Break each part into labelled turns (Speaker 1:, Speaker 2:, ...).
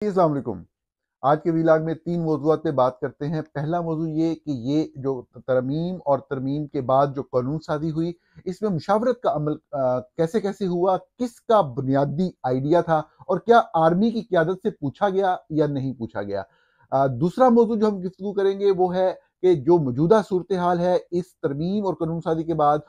Speaker 1: अस्सलाम वालेकुम। आज के व्लॉग में 3 मौज़ूआत पे बात करते हैं। पहला मौज़ू ये कि ये जो तरमीम और तरमीम के बाद जो कानून साज़ी हुई, इसमें मुशावरत का अमल कैसे-कैसे हुआ, किसका बुनियादी आइडिया था और क्या आर्मी की क़यादत से पूछा गया या नहीं पूछा गया। दूसरा मौज़ू जो हम गुफ्तगू करेंगे वो है कि जो मौजूदा सूरत-ए-हाल है, इस तरमीम और कानून साज़ी के बाद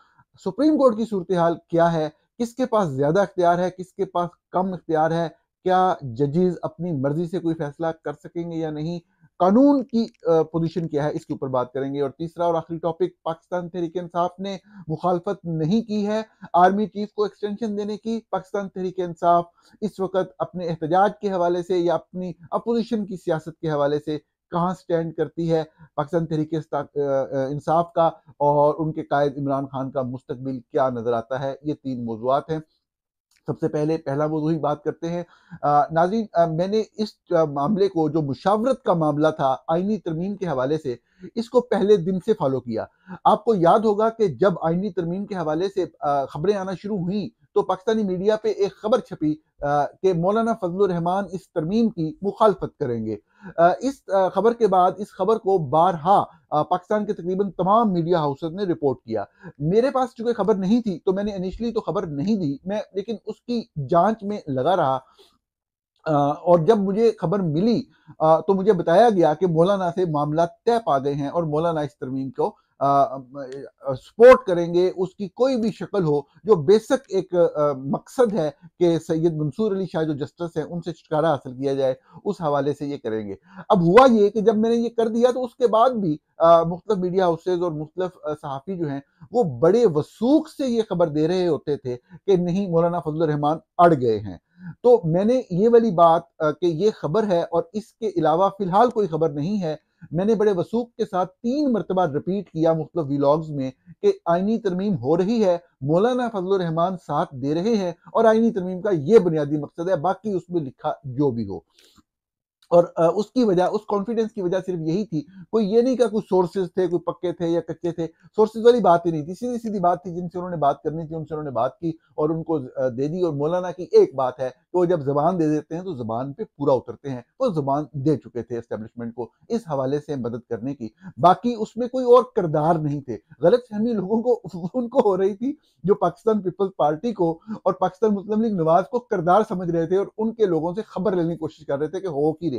Speaker 1: सुप्रीम कोर्ट की सूरत-ए-हाल क्या है? किसके पास ज़्यादा इख्तियार है, किसके पास कम इख्तियार है? क्या जजेस अपनी मर्जी से कोई फैसला कर सकेंगे या नहीं? कानून की पोजीशन क्या है, इसके ऊपर बात करेंगे। और तीसरा और आखिरी टॉपिक, पाकिस्तान तहरीक-ए-इंसाफ ने मुखालफत नहीं की है आर्मी चीफ को एक्सटेंशन देने की। पाकिस्तान तहरीक-ए-इंसाफ इस वक्त अपने एहतजाज के हवाले से या अपनी अपोजिशन की सियासत के हवाले से कहाँ स्टैंड करती है? पाकिस्तान तहरीक-ए-इंसाफ का और उनके कायद इमरान खान का मुस्तकबिल क्या नजर आता है? ये 3 मौज़ूआत हैं। सबसे पहले पहला मौज़ू ही बात करते हैं। नाज़रीन, मैंने इस मामले को, जो मुशावरत का मामला था आईनी तरमीम के हवाले से, इसको पहले दिन से फॉलो किया। आपको याद होगा कि जब आईनी तरमीम के हवाले से खबरें आना शुरू हुई तो पाकिस्तानी मीडिया पे एक खबर छपी कि मौलाना फजलुर रहमान इस तरमीम की मुखालफत करेंगे। इस खबर के बाद इस खबर को बारहा पाकिस्तान के तकरीबन तमाम मीडिया हाउसेस ने रिपोर्ट किया। मेरे पास चूंकि खबर नहीं थी तो मैंने इनिशियली तो खबर नहीं दी, मैं लेकिन उसकी जांच में लगा रहा। और जब मुझे खबर मिली तो मुझे बताया गया कि मौलाना से मामला तय पा गए हैं और मौलाना इस तरमीम को सपोर्ट करेंगे। उसकी कोई भी शक्ल हो, जो बेसिक एक मकसद है कि सैयद मंसूर अली शाह जो जस्टिस हैं उनसे छुटकारा हासिल किया जाए, उस हवाले से ये करेंगे। अब हुआ ये कि जब मैंने ये कर दिया तो उसके बाद भी मुख्तलिफ मीडिया हाउसेज और मुख्तलिफ सहाफ़ी जो हैं वो बड़े वसूख से ये खबर दे रहे होते थे कि नहीं, मौलाना फजलुर रहमान अड़ गए हैं। तो मैंने ये वाली बात कि ये खबर है और इसके अलावा फिलहाल कोई खबर नहीं है, मैंने बड़े वसूख के साथ 3 मरतबा रिपीट किया मुख्तलिफ व्लॉग्स में कि आईनी तरमीम हो रही है, मौलाना फजलुर रहमान साथ दे रहे हैं और आईनी तरमीम का ये बुनियादी मकसद है, बाकी उसमें लिखा जो भी हो। और उसकी वजह, उस कॉन्फिडेंस की वजह सिर्फ यही थी। कोई ये नहीं कि कुछ सोर्सेज थे, कोई पक्के थे या कच्चे थे। सोर्सेज वाली बात ही नहीं थी, सीधी सीधी बात थी। जिनसे उन्होंने बात करनी थी उनसे उन्होंने बात की और उनको दे दी। और मौलाना की एक बात है कि वो जब जबान दे देते हैं तो जबान पे पूरा उतरते हैं। वो जबान दे चुके थे एस्टेब्लिशमेंट को इस हवाले से मदद करने की। बाकी उसमें कोई और किरदार नहीं थे। गलत फहमी लोगों को उनको हो रही थी जो पाकिस्तान पीपल्स पार्टी को और पाकिस्तान मुस्लिम लीग नवाज को किरदार समझ रहे थे और उनके लोगों से खबर लेने की कोशिश कर रहे थे कि हो की रहा है।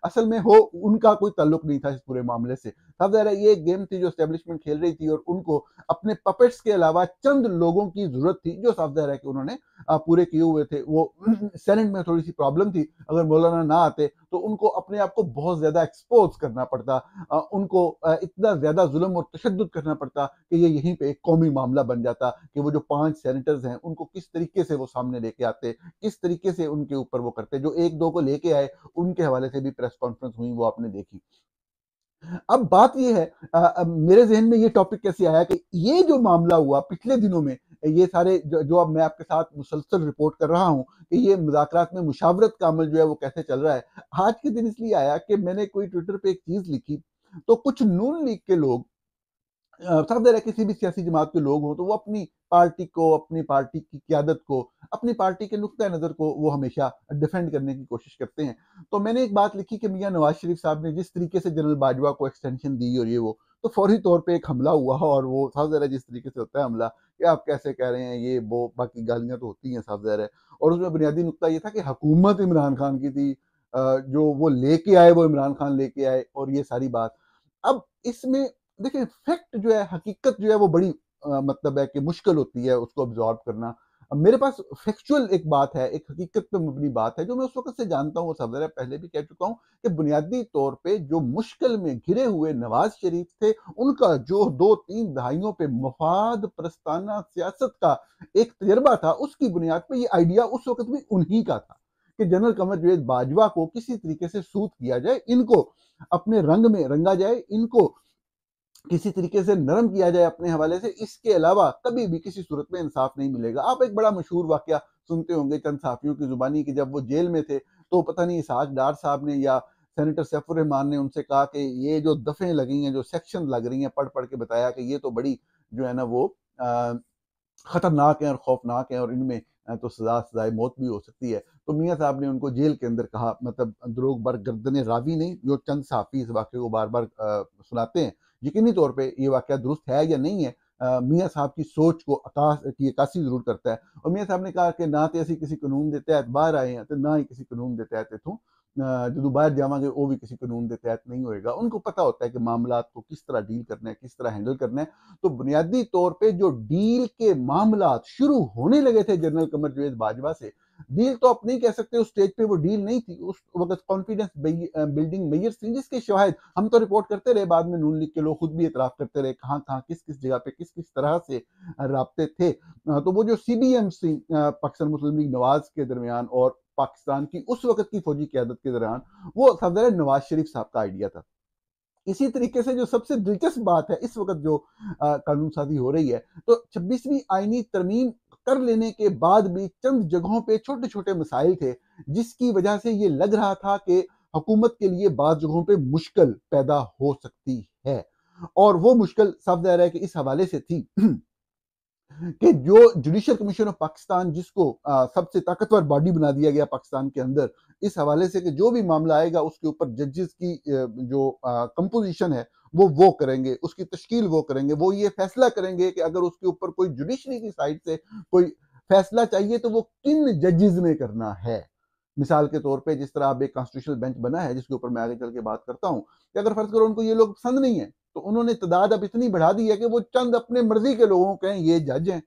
Speaker 1: असल में हो उनका कोई ताल्लुक नहीं था इस पूरे मामले से। साफ ज़ाहिर है ये एक गेम थी जो एस्टेब्लिशमेंट खेल रही थी और उनको अपने पपेट्स के अलावा चंद लोगों की जरूरत थी जो साफ ज़ाहिर है कि उन्होंने पूरे किए हुए थे। वो सेनेट में थोड़ी सी प्रॉब्लम थी, अगर मौलाना ना आते तो उनको अपने आप को बहुत ज्यादा एक्सपोज करना पड़ता, उनको इतना ज्यादा जुल्म और तशद्दुद करना पड़ता कि ये यहीं पे एक कौमी मामला बन जाता कि वो जो 5 सेनेटर्स हैं उनको किस तरीके से वो सामने लेके आते, किस तरीके से उनके ऊपर वो करते। जो एक दो को लेके आए उनके हवाले से भी प्रेस कॉन्फ्रेंस हुई, वो आपने देखी। अब बात ये है, मेरे ज़हन में ये टॉपिक कैसे आया कि ये जो मामला हुआ पिछले दिनों में, ये सारे जो अब मैं आपके साथ मुसलसल रिपोर्ट कर रहा हूँ कि ये मुज़ाकरात में मुशावरत का अमल जो है वो कैसे चल रहा है। आज के दिन इसलिए आया कि मैंने कोई ट्विटर पे एक चीज़ लिखी, तो कुछ नून लीग के लोग, साफ ज़ाहिर है किसी भी सियासी जमात के लोग हों तो वो अपनी पार्टी को, अपनी पार्टी की क़यादत को, अपनी पार्टी के नुक्ता नज़र को वो हमेशा डिफेंड करने की कोशिश करते हैं। तो मैंने एक बात लिखी कि मियाँ नवाज शरीफ साहब ने जिस तरीके से जनरल बाजवा को एक्सटेंशन दी और ये वो, तो फौरी तौर पे एक हमला हुआ और वो साफ ज़ाहिर है जिस तरीके से होता है हमला कि आप कैसे कह रहे हैं ये वो, बाकी गालियाँ तो होती हैं साफ ज़ाहिर है। और उसमें बुनियादी नुकता ये था कि हुकूमत इमरान खान की थी, जो वो लेके आए वो इमरान खान लेके आए और ये सारी बात। अब इसमें देखिए फैक्ट जो है, हकीकत जो है वो बड़ी मतलब है कि मुश्किल होती है उसको अब्ज़ॉर्ब करना। अब मेरे पास फैक्चुअल एक बात है, एक हकीकत पे मबनी बात है जो मैं उस वक़्त से जानता हूँ, वो सब ज़रा पहले भी कह चुका हूँ कि बुनियादी तौर पे जो मुश्किल में घिरे हुए नवाज़ शरीफ थे, उनका जो 2-3 दहाइयों पे मफाद प्रस्ताना सियासत का एक तजर्बा था, उसकी बुनियाद पे ये आइडिया उस वक़्त भी उन्हीं का था कि जनरल कमर जावेद बाजवा को किसी तरीके से सूद किया जाए, इनको अपने रंग में रंगा जाए, इनको किसी तरीके से नरम किया जाए अपने हवाले से। इसके अलावा कभी भी किसी सूरत में इंसाफ नहीं मिलेगा। आप एक बड़ा मशहूर वाकया सुनते होंगे चंद साफियों की जुबानी की, जब वो जेल में थे तो पता नहीं इसहाक डार साहब ने या सेनेटर सैफुर रहमान ने उनसे कहा कि ये जो दफे लगी हैं, जो सेक्शन लग रही हैं, पढ़ पढ़ के बताया कि ये तो बड़ी जो है ना वो खतरनाक हैं और खौफनाक हैं और इनमें तो सजाए मौत भी हो सकती है। तो मियाँ साहब ने उनको जेल के अंदर कहा, मतलब दरोग बर गर्दन रावी नहीं, जो चंद सहाफ़ी इस वाक़े को बार-बार सुनाते हैं। यकीनी तौर पे ये वाक़या दुरुस्त है या नहीं है, मियाँ साहब की सोच को अक्कासी ज़रूर करता है। और मियाँ साहब ने कहा कि ना तो असीं किसी कानून दे तहत बाहर आए हैं ते ना ही किसी कानून दे तहत इत्थों ਜਦੋਂ बाहर जावांगे वो भी किसी कानून के तहत नहीं होएगा। उनको पता होता है कि मामलात को किस तरह डील करना है, किस तरह हैंडल करना है। तो बुनियादी तौर पे जो डील के मामलात शुरू होने लगे थे जनरल कमर जावेद बाजवा से, डील तो आप नहीं कह सकते, उस स्टेज पे वो डील नहीं थी। उस वक़्त कॉन्फिडेंस बिल्डिंग मेजर्स थी, जिसके शवाहिद हम तो रिपोर्ट करते रहे, बाद में नून लीग के लोग खुद भी इतराफ़ करते रहे, कहाँ-कहाँ, किस-किस जगह पे, किस-किस तरह से राब्ते थे। तो वो जो सीबीएमसी पाकिस्तान मुस्लिम लीग नवाज़ के दरमियान और पाकिस्तान की उस वक़्त की फ़ौजी क़यादत के दौरान, वो सफ़दर नवाज़ शरीफ साहब का आइडिया था। इसी तरीके से जो सबसे दिलचस्प बात है, इस वक़्त जो कानून साज़ी हो रही है, तो 26वीं आईनी तरमीम कर लेने के बाद भी चंद जगहों पे छोटे-छोटे मसाइल थे, जिसकी वजह से ये लग रहा था कि हुकूमत के लिए बाज़ जगहों पे मुश्किल पैदा हो सकती है। और वो मुश्किल साफ ज़ाहिर है कि इस हवाले से थी कि जो जुडिशल कमीशन ऑफ पाकिस्तान, जिसको सबसे ताकतवर बॉडी बना दिया गया पाकिस्तान के अंदर, इस हवाले से कि जो भी मामला आएगा उसके ऊपर जजेस की जो कंपोजिशन है वो करेंगे, उसकी तश्कील वो करेंगे, वो ये फैसला करेंगे कि अगर उसके ऊपर कोई जुडिशरी की साइड से कोई फैसला चाहिए तो वो किन जजेस ने करना है। मिसाल के तौर पे जिस तरह अब एक कॉन्स्टिट्यूशनल बेंच बना है, जिसके ऊपर मैं आगे चल के बात करता हूँ, कि अगर फर्ज करो उनको ये लोग पसंद नहीं है, तो उन्होंने तादाद अब इतनी बढ़ा दी है कि वो चंद अपने मर्जी के लोगों के हैं, ये जज हैं।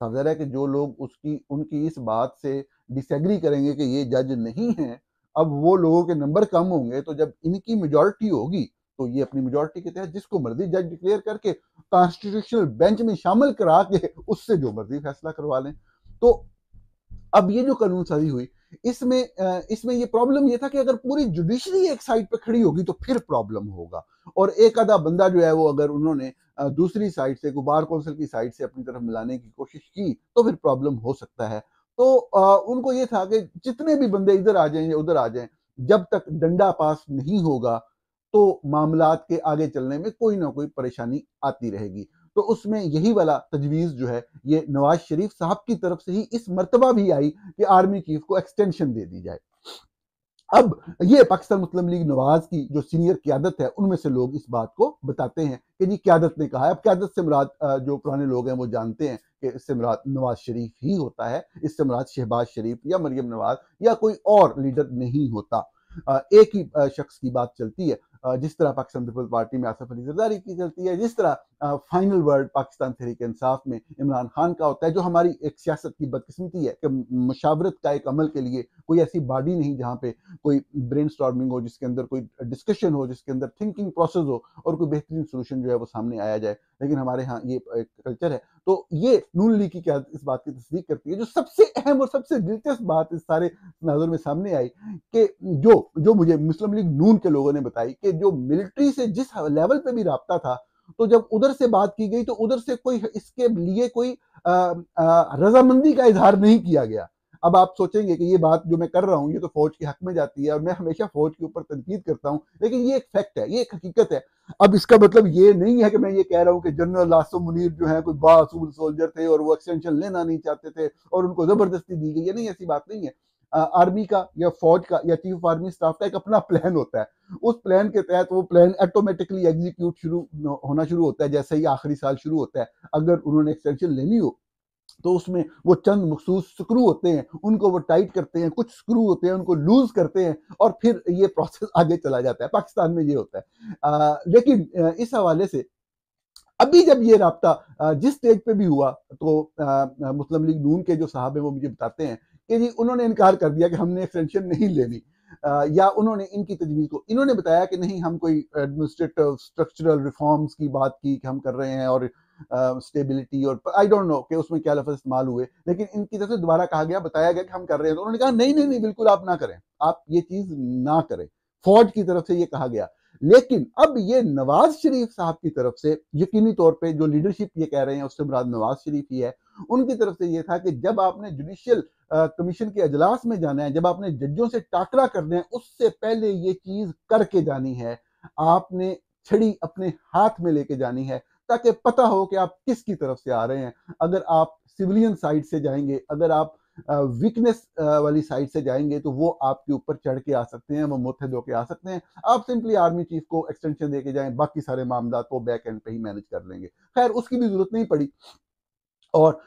Speaker 1: ज़ाहिर है कि जो लोग उसकी उनकी इस बात से डिसएग्री करेंगे कि ये जज नहीं हैं, अब वो लोगों के नंबर कम होंगे, तो जब इनकी मेजॉरिटी होगी, तो ये अपनी मेजॉरिटी के तहत जिसको मर्जी जज डिक्लेयर करके कॉन्स्टिट्यूशनल बेंच में शामिल करा के उससे जो मर्जी फैसला करवा लें। तो अब ये जो कानून साज़ी हुई, इसमें ये प्रॉब्लम ये था कि अगर पूरी जुडिशरी एक साइड पे खड़ी होगी तो फिर प्रॉब्लम होगा। और एक आधा बंदा जो है वो अगर उन्होंने दूसरी साइड से बार कौंसिल की साइड से अपनी तरफ मिलाने की कोशिश की, तो फिर प्रॉब्लम हो सकता है। तो उनको ये था कि जितने भी बंदे इधर आ जाएँ या उधर आ जाएँ, जब तक डंडा पास नहीं होगा, तो मामलात के आगे चलने में कोई ना कोई परेशानी आती रहेगी। तो उसमें यही वाला तजवीज़ जो है, ये नवाज़ शरीफ साहब की तरफ से ही इस मर्तबा भी आई कि आर्मी चीफ को एक्सटेंशन दे दी जाए। अब ये पाकिस्तान मुस्लिम लीग नवाज़ की जो सीनियर क़यादत है, उनमें से लोग इस बात को बताते हैं कि जी क़यादत ने कहा है। अब क़यादत से मुराद जो पुराने लोग हैं वो जानते हैं कि इससे मुराद नवाज़ शरीफ ही होता है, इससे मुराद शहबाज शरीफ या मरियम नवाज़ या कोई और लीडर नहीं होता। एक ही शख्स की बात चलती है, जिस तरह पाकिस्तान पीपल्स पार्टी में आसिफ अली ज़रदारी की चलती है, जिस तरह फाइनल वर्ड पाकिस्तान तहरीक-ए-इंसाफ में इमरान खान का होता है, जो हमारी एक सियासत की बदकिस्मती है कि मुशावरत का एक अमल के लिए कोई ऐसी बॉडी नहीं जहाँ पे कोई ब्रेनस्टॉर्मिंग हो, जिसके अंदर कोई डिस्कशन हो, जिसके अंदर थिंकिंग प्रोसेस हो और कोई बेहतरीन सॉल्यूशन जो है वो सामने आया जाए। लेकिन हमारे यहाँ ये एक कल्चर है। तो ये नून लीग की क़यादत इस बात की तस्दीक करती है। जो सबसे अहम और सबसे दिलचस्प बात इस सारे तनाज़ुर में सामने आई कि जो मुझे मुस्लिम लीग नून के लोगों ने बताई कि जो मिलिट्री से जिस लेवल पे भी राब्ता था, तो जब उधर से बात की गई तो उधर से कोई इसके लिए कोई रज़ामंदी का इज़हार नहीं किया गया। अब आप सोचेंगे कि ये बात जो मैं कर रहा हूँ, ये तो फ़ौज के हक में जाती है और मैं हमेशा फ़ौज के ऊपर तनकीद करता हूँ, लेकिन ये एक फैक्ट है, ये एक हकीकत है। अब इसका मतलब ये नहीं है कि मैं ये कह रहा हूँ कि जनरल आसिम मुनीर जो हैं कोई बाअसूल सोल्जर थे और वो एक्सटेंशन लेना नहीं चाहते थे और उनको ज़बरदस्ती दी गई है, नहीं ऐसी बात नहीं है। आर्मी का या फ़ौज का या चीफ ऑफ आर्मी स्टाफ का एक अपना प्लान होता है। उस प्लान के तहत वो प्लान ऑटोमेटिकली एग्जीक्यूट होना शुरू होता है जैसे ही आखिरी साल शुरू होता है। अगर उन्होंने एक्सटेंशन लेनी हो, तो उसमें वो चंद मखसूस स्क्रू होते हैं, उनको वो टाइट करते हैं, कुछ स्क्रू होते हैं, उनको लूज़ करते हैं और फिर ये प्रोसेस आगे चला जाता है। पाकिस्तान में ये होता है। लेकिन इस हवाले से अभी जब ये राब्ता जिस स्टेज पे भी हुआ, तो मुस्लिम लीग नून के जो साहब हैं वो मुझे बताते हैं कि जी उन्होंने इनकार कर दिया कि हमने एक्सटेंशन नहीं लेनी। या उन्होंने इनकी तजवीज़ को इन्होंने बताया कि नहीं, हम कोई एडमिनिस्ट्रेटिव स्ट्रक्चरल रिफॉर्म्स की बात की कि हम कर रहे हैं और स्टेबिलिटी और आई डोंट नो कि उसमें क्या लफ्ज़ इस्तेमाल हुए, लेकिन इनकी तरफ से दोबारा कहा गया, बताया गया कि हम कर रहे हैं। तो उन्होंने कहा नहीं, नहीं, नहीं, बिल्कुल आप ना करें, आप ये चीज़ ना करें। फ़ौज की तरफ से ये कहा गया। लेकिन अब ये नवाज़ शरीफ साहब की तरफ से यकीनी तौर पे जो लीडरशिप ये कह रहे हैं उससे मुराद नवाज़ शरीफ ही है। उनकी तरफ से ये था कि जब आपने जुडिशियल कमीशन के अजलास में जाना है, जब आपने जज्जों से टाकरा करना है, उससे पहले ये चीज़ करके जानी है। आपने छड़ी अपने हाथ में लेके जानी है ताकि पता हो कि आप किसकी तरफ से आ रहे हैं। अगर आप सिविलियन साइड से जाएँगे, अगर आप वीकनेस वाली साइड से जाएंगे तो वो आपके ऊपर चढ़ के आ सकते हैं, वो मुत्तहद होके आ सकते हैं। आप सिंपली आर्मी चीफ को एक्सटेंशन दे के जाएं, बाकी सारे मामला को बैक एंड पे ही मैनेज कर लेंगे। खैर उसकी भी जरूरत नहीं पड़ी और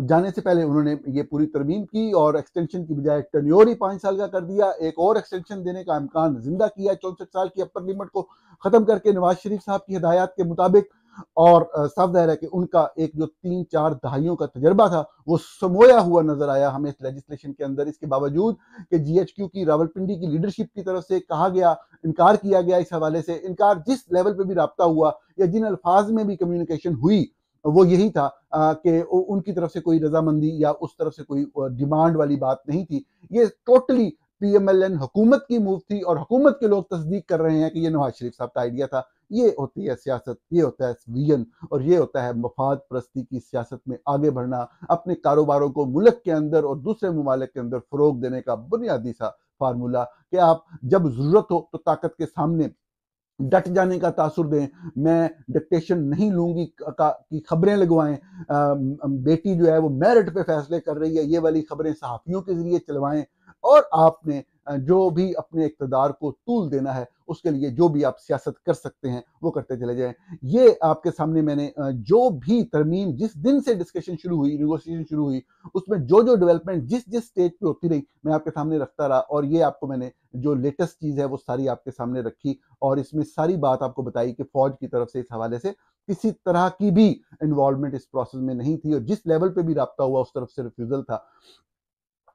Speaker 1: जाने से पहले उन्होंने ये पूरी तरमीम की और एक्सटेंशन की बजाय टेन्योर ही 5 साल का कर दिया। एक और एक्सटेंशन देने का इम्कान जिंदा किया 64 साल की अपर लिमिट को खत्म करके नवाज शरीफ साहब की हिदायत के मुताबिक। और साफ जाहिर है कि उनका एक जो 3-4 दहाइयों का तजर्बा था वो समोया हुआ नजर आया हमें इस लेजिस्लेशन के अंदर। इसके बावजूद कि जीएचक्यू की रावलपिंडी की लीडरशिप की तरफ से कहा गया, इनकार किया गया, इस हवाले से इनकार जिस लेवल पे भी रब्ता हुआ या जिन अल्फाज में भी कम्युनिकेशन हुई वो यही था कि उनकी तरफ से कोई रजामंदी या उस तरफ से कोई डिमांड वाली बात नहीं थी। ये टोटली पीएमएलएन हुकूमत की मूव थी और हुकूमत के लोग तस्दीक कर रहे हैं कि ये नवाज शरीफ साहब का आइडिया था। ये होती है सियासत, ये होता है विजन और ये होता है मफाद परस्ती की सियासत में आगे बढ़ना, अपने कारोबारों को मुल्क के अंदर और दूसरे ममालिक के अंदर फरोग देने का बुनियादी सा फार्मूला कि आप जब जरूरत हो तो ताकत के सामने डट जाने का तासुर दें, मैं डिक्टेशन नहीं लूंगी की खबरें लगवाएं, बेटी जो है वो मेरिट पे फैसले कर रही है, ये वाली खबरें सहाफियों के जरिए चलवाएं। और आपने जो भी अपने इक़्तिदार को तूल देना है उसके लिए जो भी आप सियासत कर सकते हैं वो करते चले जाएं। ये आपके सामने मैंने जो भी तरमीम जिस दिन से डिस्कशन शुरू हुई, नेगोशिएशन शुरू हुई, उसमें जो जो डेवलपमेंट जिस जिस स्टेज पे होती रही मैं आपके सामने रखता रहा और ये आपको मैंने जो लेटेस्ट चीज़ है वो सारी आपके सामने रखी और इसमें सारी बात आपको बताई कि फौज की तरफ से इस हवाले से किसी तरह की भी इन्वॉल्वमेंट इस प्रोसेस में नहीं थी और जिस लेवल पे भी रब्ता हुआ उस तरफ से रिफ्यूजल था।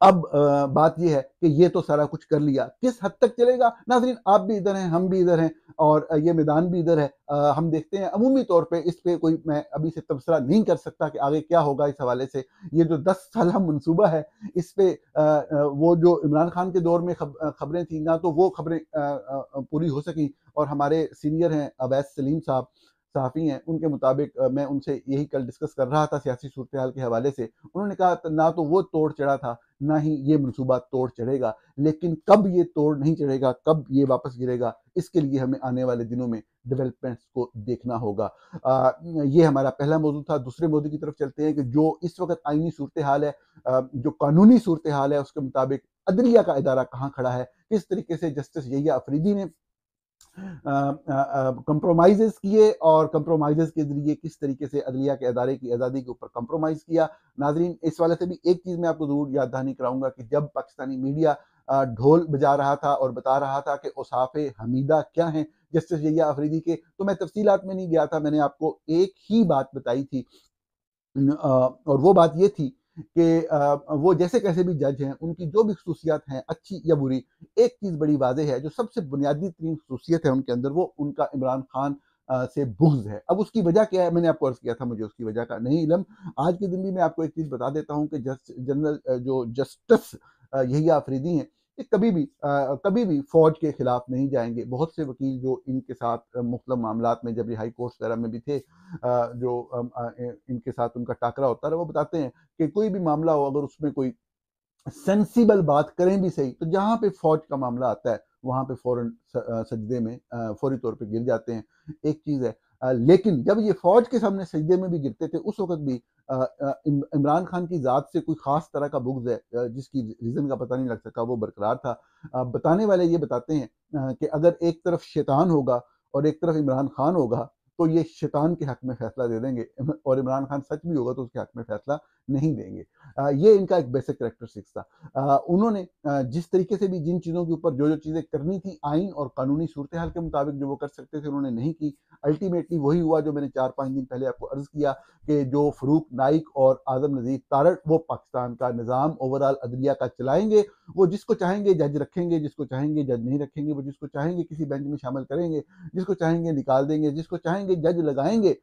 Speaker 1: अब बात यह है कि ये तो सारा कुछ कर लिया, किस हद तक चलेगा? नाज़रीन आप भी इधर हैं, हम भी इधर हैं और ये मैदान भी इधर है। हम देखते हैं अमूमी तौर पे इस पे कोई मैं अभी से तबसरा नहीं कर सकता कि आगे क्या होगा इस हवाले से। ये जो 10 साला मंसूबा है इस पे वो जो इमरान खान के दौर में खबरें थी ना तो वो खबरें पूरी हो सकी और हमारे सीनियर हैं अवैस सलीम साहब सहाफ़ी हैं, उनके मुताबिक मैं उनसे यही कल डिस्कस कर रहा था सियासी सूरत हाल के हवाले से। उन्होंने कहा ना तो वो तोड़ चढ़ा था, ना ही ये मनसूबा तोड़ चढ़ेगा। लेकिन कब ये तोड़ नहीं चढ़ेगा, कब ये वापस गिरेगा, इसके लिए हमें आने वाले दिनों में डेवलपमेंट्स को देखना होगा। ये हमारा पहला मौजू था। दूसरे मौजू की तरफ चलते हैं कि जो इस वक़्त आईनी सूरत हाल है, जो कानूनी सूरत हाल है उसके मुताबिक अदलिया का इदारा कहाँ खड़ा है, किस तरीके से जस्टिस यहिया अफरीदी ने कंप्रोमाइज़ेस किए और कंप्रोमाइज़ेस के ज़रिए किस तरीके से अदलिया के अदारे की आज़ादी के ऊपर कंप्रोमाइज़ किया। नाज़रीन इस वाले से भी एक चीज़ मैं आपको ज़रूर याद दहानी कराऊँगा कि जब पाकिस्तानी मीडिया ढोल बजा रहा था और बता रहा था कि औसाफ़े हमीदा क्या हैं जस्टिस यहिया अफरीदी के, तो मैं तफ़सीलात में नहीं गया था। मैंने आपको एक ही बात बताई थी और वो बात ये थी कि वो जैसे कैसे भी जज हैं, उनकी जो भी खसूसियात हैं अच्छी या बुरी, एक चीज़ बड़ी वाज़ेह है, जो सबसे बुनियादी तरीन खसूसियत है उनके अंदर वो उनका इमरान खान से बुग़्ज़ है। अब उसकी वजह क्या है? मैंने आपको अर्ज़ किया था मुझे उसकी वजह का नहीं इल्म। आज के दिन भी मैं आपको एक चीज़ बता देता हूँ कि जनरल जो जस्टिस यहिया अफरीदी हैं, ये कभी भी फ़ौज के खिलाफ नहीं जाएँगे। बहुत से वकील जो इनके साथ मुख्तलिफ़ मामलात में जब रिहाई कोर्ट्स वगैरह में भी थे, इनके साथ उनका टाकरा होता रहा, वो बताते हैं कि कोई भी मामला हो अगर उसमें कोई सेंसिबल बात करें भी सही तो जहाँ पे फौज का मामला आता है वहाँ पे फौरन सजदे में फौरी तौर पे गिर जाते हैं। एक चीज़ है लेकिन जब ये फौज के सामने सजदे में भी गिरते थे उस वक्त भी इमरान खान की ज़ात से कोई ख़ास तरह का बुग़्ज़ है जिसकी रीज़न का पता नहीं लग सका, वो बरकरार था। बताने वाले ये बताते हैं कि अगर एक तरफ शैतान होगा और एक तरफ इमरान खान होगा तो ये शैतान के हक में फैसला दे देंगे और इमरान खान सच भी होगा तो उसके हक में फैसला नहीं देंगे। ये इनका एक बेसिक कैरेक्टरिस्टिक्स था। उन्होंने जिस तरीके से भी जिन चीज़ों के ऊपर जो चीज़ें करनी थी आइन और कानूनी सूरत हाल के मुताबिक जो वो कर सकते थे उन्होंने नहीं की। अल्टीमेटली वही हुआ जो मैंने 4-5 दिन पहले आपको अर्ज़ किया कि जो फ़रूक नाइक और आज़म नज़ीर तारड़ वो पाकिस्तान का निज़ाम ओवरऑल अदलिया का चलाएँगे। वो जिसको चाहेंगे जज रखेंगे, जिसको चाहेंगे जज नहीं रखेंगे, वो जिसको चाहेंगे किसी बेंच में शामिल करेंगे, जिसको चाहेंगे निकाल देंगे, जिसको चाहेंगे जज लगाएँगे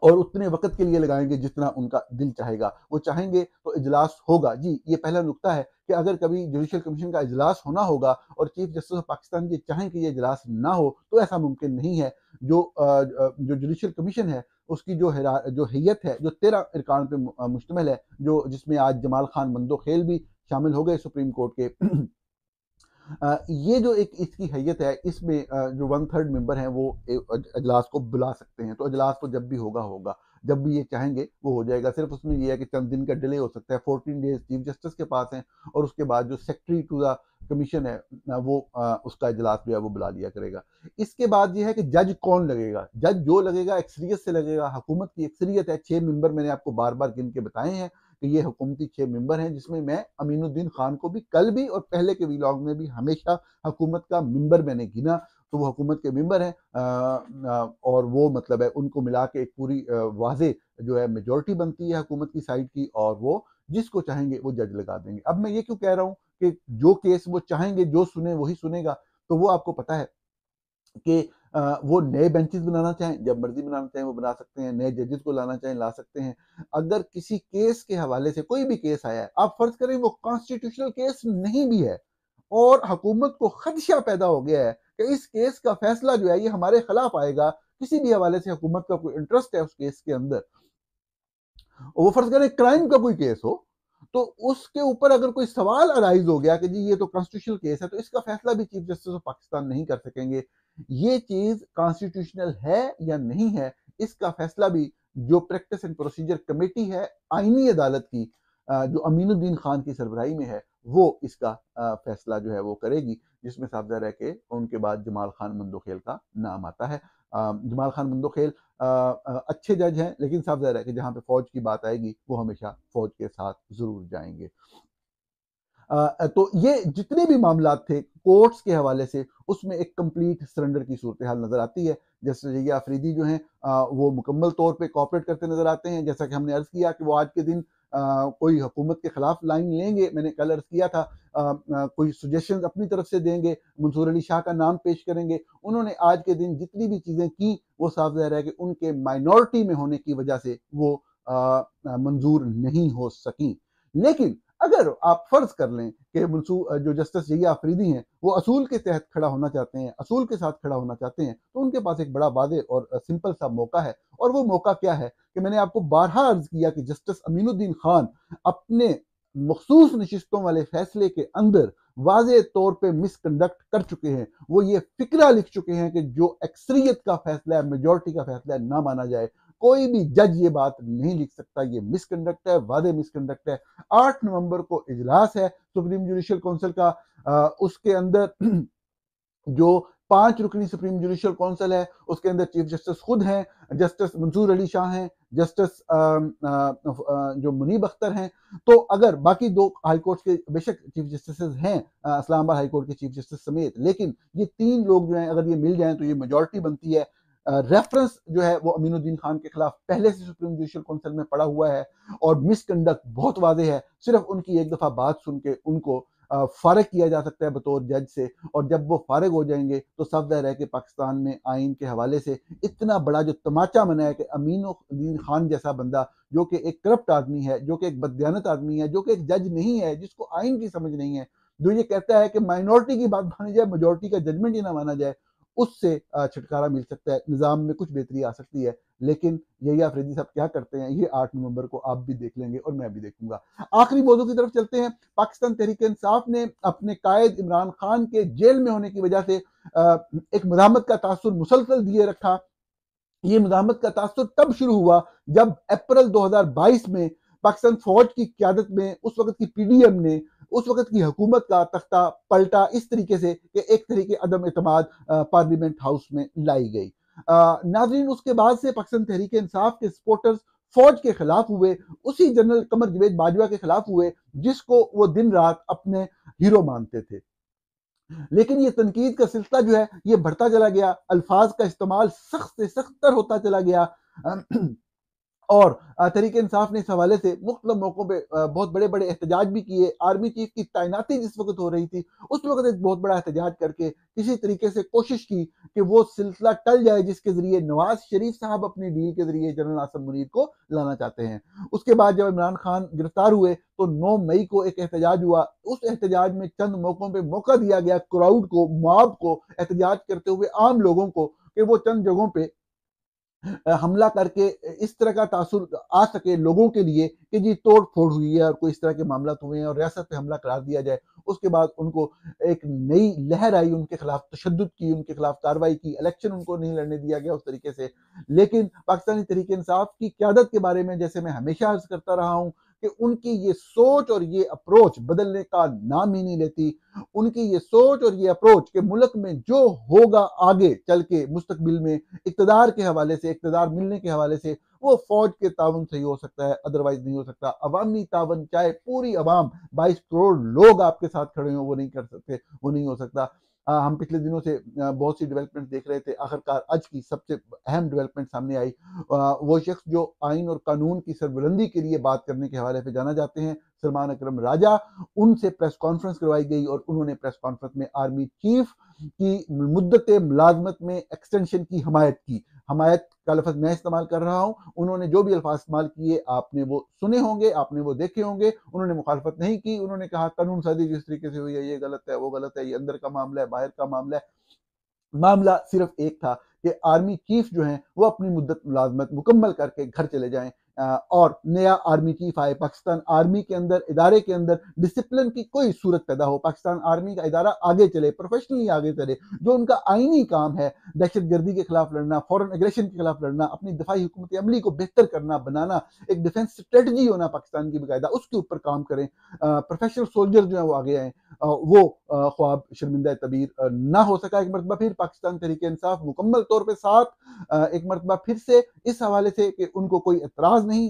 Speaker 1: और उतने वक़्त के लिए लगाएँगे जितना उनका दिल चाहेगा। वो चाहेंगे तो इजलास होगा। जी, ये पहला नुक्ता है कि अगर कभी जुडिशल कमीशन का इजलास होना होगा और चीफ जस्टिस ऑफ पाकिस्तान ये चाहें कि ये इजलास ना हो, तो ऐसा मुमकिन नहीं है। जो जुडिशल कमीशन है, उसकी जो हैयत है, जो 13 अरकान पे मुश्तमिल है, जो जिसमें आज जमाल खान मंदोखेल भी शामिल हो गए सुप्रीम कोर्ट के। ये जो एक इसकी हैयत है इसमें जो 1/3 मेंबर हैं वो अजलास को बुला सकते हैं, तो अजलास तो जब भी होगा होगा। जब भी ये चाहेंगे वो हो जाएगा। सिर्फ उसमें ये है कि चंद दिन का डिले हो सकता है, 14 डेज चीफ जस्टिस के पास हैं, और उसके बाद जो सेक्रेटरी टू द कमीशन है वो उसका इजलास जो है वो बुला लिया करेगा। इसके बाद ये है कि जज कौन लगेगा। जज जो लगेगा अक्सरियत से लगेगा, हुकूमत की अक्सरियत है। 6 मेंबर मैंने आपको बार बार गिन के बताए हैं कि ये हुकूमती 6 मेंबर हैं, जिसमें मैं अमीनुद्दीन खान को भी कल भी और पहले के व्लॉग में भी हमेशा हुकूमत का मेंबर मैंने गिना, तो वो हुकूमत के मेंबर हैं। और वो मतलब है उनको मिला के एक पूरी वाजे जो है मेजोरिटी बनती है हुकूमत की साइड की, और वो जिसको चाहेंगे वो जज लगा देंगे। अब मैं ये क्यों कह रहा हूँ कि जो केस वो चाहेंगे जो सुने वही सुनेगा, तो वो आपको पता है कि वो नए बेंचेस बनाना चाहें, जब मर्जी बनाना चाहें वो बना सकते हैं, नए जजेस को लाना चाहें ला सकते हैं। अगर किसी केस के हवाले से कोई भी केस आया है, आप फर्ज करें वो कॉन्स्टिट्यूशनल केस नहीं भी है, और हुकूमत को खदशा पैदा हो गया है कि इस केस का फैसला जो है ये हमारे खिलाफ आएगा, किसी भी हवाले से हुकूमत का कोई इंटरेस्ट है उस केस के अंदर, वो फर्ज करें क्राइम का कोई केस हो, तो उसके ऊपर अगर कोई सवाल अराइज हो गया कि जी ये तो कॉन्स्टिट्यूशनल केस है, तो इसका फैसला भी चीफ जस्टिस ऑफ पाकिस्तान नहीं कर सकेंगे। ये चीज कॉन्स्टिट्यूशनल है या नहीं है, इसका फैसला भी जो प्रैक्टिस एंड प्रोसीजर कमेटी है आईनी अदालत की, जो अमीनुद्दीन खान की सरबराही में है, वो इसका फैसला जो है वो करेगी, जिसमें साफ ज़ाहिर है कि उनके बाद जमाल खान मंदोखेल का नाम आता है। जमाल खान मंदोखेल अच्छे जज हैं, लेकिन साफ ज़ाहिर है कि जहाँ पे फौज की बात आएगी वो हमेशा फौज के साथ जरूर जाएंगे। तो ये जितने भी मामला थे कोर्ट्स के हवाले से, उसमें एक कंप्लीट सरेंडर की सूरत हाल नजर आती है। जैसे जया अफरीदी जो हैं वो मुकम्मल तौर पे कॉपरेट करते नजर आते हैं। जैसा कि हमने अर्ज किया कि वो आज के दिन कोई हुकूमत के खिलाफ लाइन लेंगे, मैंने कल अर्ज किया था, कोई सजेशन अपनी तरफ से देंगे, मंसूर अली शाह का नाम पेश करेंगे। उन्होंने आज के दिन जितनी भी चीजें की वो साफ ज़ाहिर है कि उनके माइनॉरिटी में होने की वजह से वो मंजूर नहीं हो सकी। लेकिन अगर आप फर्ज कर लें कि जो जस्टिस जया अफरीदी हैं वो असूल के तहत खड़ा होना चाहते हैं, असूल के साथ खड़ा होना चाहते हैं, तो उनके पास एक बड़ा वादे और सिंपल सा मौका है। और वो मौका क्या है कि मैंने आपको बारहा अर्ज किया कि जस्टिस अमीनुद्दीन खान अपने मखसूस नशिस्तों वाले फैसले के अंदर वाज़े तौर पे मिसकंडक्ट कर चुके हैं। वो ये फिक्रा लिख चुके हैं कि जो अक्सरियत का फैसला है, मेजोरिटी का फैसला है, ना माना जाए। कोई भी जज ये बात नहीं लिख सकता, ये मिसकंडक्ट है, वादे मिसकंडक्ट है। 8 नवंबर को इजलास है सुप्रीम जुडिशल काउंसिल का, उसके अंदर जो 5 रुकनी सुप्रीम जुडिशल काउंसिल है उसके अंदर चीफ जस्टिस खुद हैं, जस्टिस मंसूर अली शाह हैं, जस्टिस जो मुनीब अख्तर हैं। तो अगर बाकी 2 हाई कोर्ट के बेशक चीफ जस्टिस हैं, इस्लामाबाद हाई कोर्ट के चीफ जस्टिस समेत, लेकिन ये 3 लोग जो हैं अगर ये मिल जाएं तो ये मेजोरिटी बनती है। रेफरेंस जो है वो अमीनुद्दीन खान के खिलाफ पहले से सुप्रीम जुडिशल काउंसिल में पड़ा हुआ है, और मिसकंडक्ट बहुत वादे है। सिर्फ उनकी एक दफा बात सुन के उनको फारिग किया जा सकता है बतौर जज से, और जब वो फारिग हो जाएंगे तो सब ज़ाहिर है कि पाकिस्तान में आइन के हवाले से इतना बड़ा जो तमाचा बना है कि अमीनुद्दीन खान जैसा बंदा, जो कि एक करप्ट आदमी है, जो कि एक बददियानत आदमी है, जो कि एक जज नहीं है, जिसको आइन की समझ नहीं है, जो ये कहता है कि माइनॉरिटी की बात मानी जाए, मेजोरिटी का जजमेंट ही ना माना जाए, उससे छुटकारा मिल सकता है, निज़ाम में कुछ बेहतरी आ सकती है। लेकिन यही अफरीदी साहब क्या करते हैं, ये 8 नवंबर को आप भी देख लेंगे और मैं भी देखूंगा। आखिरी मौजू की तरफ चलते हैं। पाकिस्तान तहरीक इंसाफ ने अपने कायद इमरान खान के जेल में होने की वजह से एक मदामत का तासुर मुसलसल दिए रखा। ये मदामत का तासुर तब शुरू हुआ जब अप्रैल 2022 में पाकिस्तान फौज की क्यादत में उस वक्त की पीडीएम ने उस वक्त की हुकूमत का तख्ता पलटा इस तरीके से कि एक तरीके अदम एतमाद पार्लियामेंट हाउस में लाई गई। नाजरीन, उसके बाद से पाकिस्तान तहरीक इंसाफ के सपोर्टर्स फौज के खिलाफ हुए, उसी जनरल कमर जवेद बाजवा के खिलाफ हुए जिसको वो दिन रात अपने हीरो मानते थे। लेकिन ये तनकीद का सिलसिला जो है ये बढ़ता चला गया, अल्फाज का इस्तेमाल सख्त से सख्तर होता चला गया। और तहरीक इंसाफ ने इस हवाले से मुख्तलिफ मौकों पे बहुत बड़े बड़े एहतजाज भी किए। आर्मी चीफ की तैनाती जिस वक्त हो रही थी उस वक्त एक बहुत बड़ा एहतजाज करके किसी तरीके से कोशिश की कि वो सिलसिला टल जाए, जिसके जरिए नवाज शरीफ साहब अपनी डील के जरिए जनरल आसिम मुनीर को लाना चाहते हैं। उसके बाद जब इमरान खान गिरफ्तार हुए तो 9 मई को एक एहतजाज हुआ। उस एहतजाज में चंद मौकों पर मौका दिया गया क्राउड को, मॉब को, एहतजाज करते हुए आम लोगों को, कि वो चंद जगहों पर हमला करके इस तरह का तासुर आ सके लोगों के लिए कि जी तोड़-फोड़ हुई है और कोई इस तरह के मामलात हुए हैं और रियासत पे हमला करार दिया जाए। उसके बाद उनको एक नई लहर आई उनके खिलाफ तशद्दुद की, उनके खिलाफ कार्रवाई की, इलेक्शन उनको नहीं लड़ने दिया गया उस तरीके से। लेकिन पाकिस्तानी तहरीक-ए-इंसाफ की क़यादत के बारे में जैसे मैं हमेशा अर्ज़ करता रहा हूँ कि उनकी ये सोच और ये अप्रोच बदलने का नाम ही नहीं लेती। उनकी ये सोच और ये अप्रोच कि मुल्क में जो होगा आगे चल के मुस्तकबिल में इक़्तिदार के हवाले से, इक़्तिदार मिलने के हवाले से, वो फ़ौज के ताउन से ही हो सकता है, अदरवाइज़ नहीं हो सकता। अवामी ताउन चाहे पूरी अवाम 22 करोड़ लोग आपके साथ खड़े हों, वो नहीं कर सकते, वो नहीं हो सकता। हम पिछले दिनों से बहुत सी डेवलपमेंट देख रहे थे, आखिरकार आज की सबसे अहम डेवलपमेंट सामने आई। वो शख्स जो आइन और कानून की सरबुलंदी के लिए बात करने के हवाले पे जाना जाते हैं, सलमान अकरम राजा, उनसे प्रेस कॉन्फ्रेंस करवाई गई और उन्होंने प्रेस कॉन्फ्रेंस में आर्मी चीफ की मुद्दत मुलाज़मत में एक्सटेंशन की हमायत की। हमायत का लफ़्ज़ मैं इस्तेमाल कर रहा हूँ, उन्होंने जो भी अल्फ़ाज़ इस्तेमाल किए आपने वो सुने होंगे, आपने वो देखे होंगे, उन्होंने मुखालफ़त नहीं की, उन्होंने कहा कानून साज़ी जिस तरीके से हुई है, ये गलत है, वो गलत है, ये अंदर का मामला है, बाहर का मामला है। मामला सिर्फ एक था कि आर्मी चीफ जो हैं वो अपनी मुद्दत मुलाजमत मुकम्मल करके घर चले जाएं और नया आर्मी चीफ आए। पाकिस्तान आर्मी के अंदर इदारे के अंदर डिसिप्लिन की कोई सूरत पैदा हो, पाकिस्तान आर्मी का इदारा आगे चले, प्रोफेशनली आगे चले। जो उनका आईनी काम है दहशत गर्दी के खिलाफ लड़ना, फॉरेन एग्रेशन के खिलाफ लड़ना, अपनी दिफाई हुकूमत अमली को बेहतर करना, बनाना, एक डिफेंस स्ट्रेटजी होना पाकिस्तान की बाकायदा, उसके ऊपर काम करें। प्रोफेशनल सोल्जर जो है वो आगे आए। वो ख्वाब शर्मिंदा तबीर ना हो सका। एक मरतबा फिर पाकिस्तान तहरीक इंसाफ मुकम्मल तौर पर साथ, एक मरतबा फिर से इस हवाले से कि उनको कोई एतराज़ नहीं।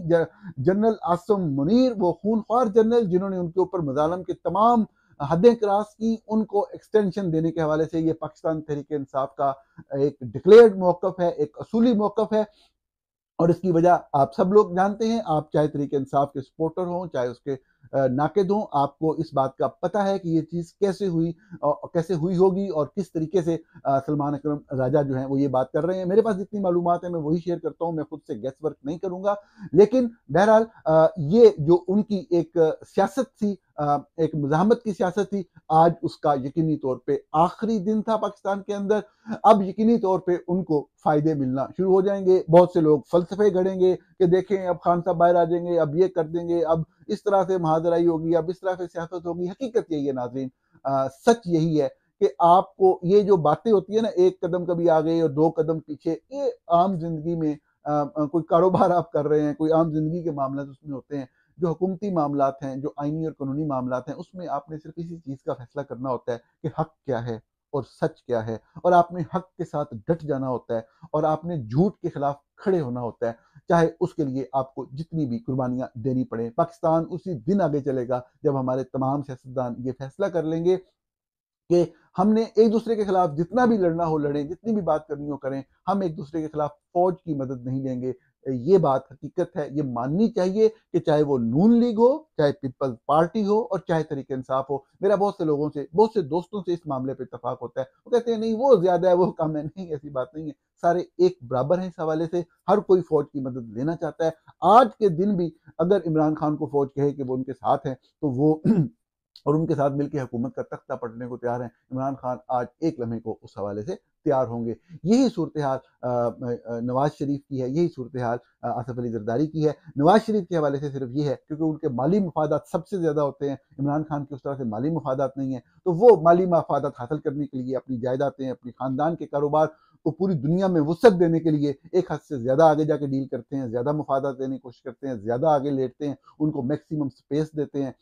Speaker 1: जनरल आसिम मुनीर वो खूनख्वार जनरल जिन्होंने उनके ऊपर मज़ालम के तमाम हदें क्रॉस की, उनको एक्सटेंशन देने के हवाले से ये पाकिस्तान तहरीक इंसाफ का एक डिक्लेयर्ड मौक़िफ़ है, एक असूली मौक़िफ़ है। और इसकी वजह आप सब लोग जानते हैं, आप चाहे तहरीक इंसाफ के सपोर्टर हों, चाहे उसके नाक़िद हों, आपको इस बात का पता है कि ये चीज़ कैसे हुई, कैसे हुई होगी और किस तरीके से सलमान अकरम राजा जो हैं वो ये बात कर रहे हैं। मेरे पास जितनी मालूमात है मैं वही शेयर करता हूँ, मैं खुद से गेस वर्क नहीं करूँगा। लेकिन बहरहाल ये जो उनकी एक सियासत थी, एक मुज़ाहमत की सियासत थी, आज उसका यकीनी तौर पे आखिरी दिन था पाकिस्तान के अंदर। अब यकीनी तौर पे उनको फ़ायदे मिलना शुरू हो जाएँगे। बहुत से लोग फ़लसफ़े गढ़ेंगे कि देखें अब खान साहब बाहर आ जाएँगे, अब ये कर देंगे, अब इस तरह से महाजराई होगी, अब इस तरह से सियासत होगी। हकीकत यही है नाज़रीन, सच यही है कि आपको ये जो बातें होती है ना, एक कदम कभी आगे और 2 कदम पीछे, ये आम ज़िंदगी में कोई कारोबार आप कर रहे हैं, कोई आम ज़िंदगी के मामलात उसमें होते हैं। जो हुकूमती मामलात हैं, जो आईनी और कानूनी मामलात हैं, उसमें आपने सिर्फ़ इसी चीज़ का फ़ैसला करना होता है कि हक़ क्या है और सच क्या है, और आपने हक़ के साथ डट जाना होता है और आपने झूठ के खिलाफ खड़े होना होता है, चाहे उसके लिए आपको जितनी भी कुर्बानियाँ देनी पड़े। पाकिस्तान उसी दिन आगे चलेगा जब हमारे तमाम सियासतदान ये फ़ैसला कर लेंगे कि हमने एक-दूसरे के खिलाफ जितना भी लड़ना हो लड़ें, जितनी भी बात करनी हो करें, हम एक-दूसरे के खिलाफ फ़ौज की मदद नहीं लेंगे। ये बात हकीकत है, ये माननी चाहिए कि चाहे वो नून लीग हो, चाहे पीपल्स पार्टी हो और चाहे तहरीक इंसाफ हो। मेरा बहुत से लोगों से, बहुत से दोस्तों से इस मामले पे इत्तेफ़ाक होता है। वो कहते हैं नहीं वो ज़्यादा है, वो कम है। नहीं, ऐसी बात नहीं है। सारे एक बराबर हैं इस हवाले से, हर कोई फ़ौज की मदद लेना चाहता है। आज के दिन भी अगर इमरान खान को फ़ौज कहे कि वो उनके साथ है, तो वो और उनके साथ मिलके हुकूमत का तख्ता पलटने को तैयार हैं। इमरान खान आज एक लम्हे को उस हवाले से तैयार होंगे। यही सूरत-ए-हाल नवाज़ शरीफ की है, यही सूरत-ए-हाल आसिफ अली ज़रदारी की है। नवाज़ शरीफ के हवाले से सिर्फ़ ये है क्योंकि उनके माली मफ़ादात सबसे ज़्यादा होते हैं। इमरान खान के उस तरह से माली मफ़ादात नहीं है। तो वो माली मफ़ादात हासिल करने के लिए अपनी जायदादें, अपने ख़ानदान के कारोबार को पूरी दुनिया में वुसअत देने के लिए एक हद से ज़्यादा आगे जाके डील करते हैं, ज़्यादा मफ़ादात देने की कोशिश करते हैं, ज़्यादा आगे लेटते हैं, उनको मैक्सिमम स्पेस देते हैं।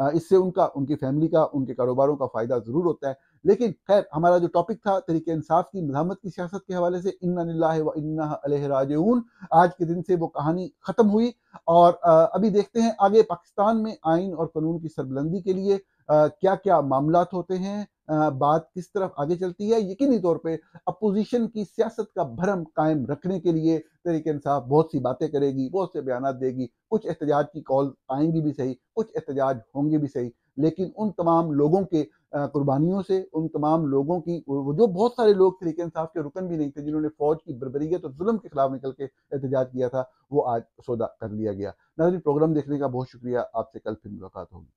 Speaker 1: इससे उनका, उनकी फैमिली का, उनके कारोबारों का फ़ायदा ज़रूर होता है। लेकिन खैर हमारा जो टॉपिक था तहरीक इंसाफ की मज़ाहमत की सियासत के हवाले से, इन्ना लिल्लाहि व इन्ना अलैहि राजिऊन, आज के दिन से वो कहानी ख़त्म हुई और अभी देखते हैं आगे पाकिस्तान में आइन और कानून की सरबुलंदी के लिए क्या-क्या मामलात होते हैं, बात किस तरफ आगे चलती है। यकीनी तौर पे अपोज़िशन की सियासत का भरम कायम रखने के लिए तहरीक इंसाफ बहुत सी बातें करेगी, बहुत से बयानात देगी, कुछ एहतजाज की कॉल आएँगी भी सही, कुछ एहतजाज होंगे भी सही, लेकिन उन तमाम लोगों के कुर्बानियों से, उन तमाम लोगों की वो जो बहुत सारे लोग तहरीक इंसाफ के रुकन भी नहीं थे, जिन्होंने फ़ौज की बर्बरियत और ज़ुल्म के खिलाफ निकल के एहतजाज किया था, वो आज सौदा कर लिया गया। नाज़रीन, प्रोग्राम देखने का बहुत शुक्रिया। आपसे कल फिर मुलाकात होगी।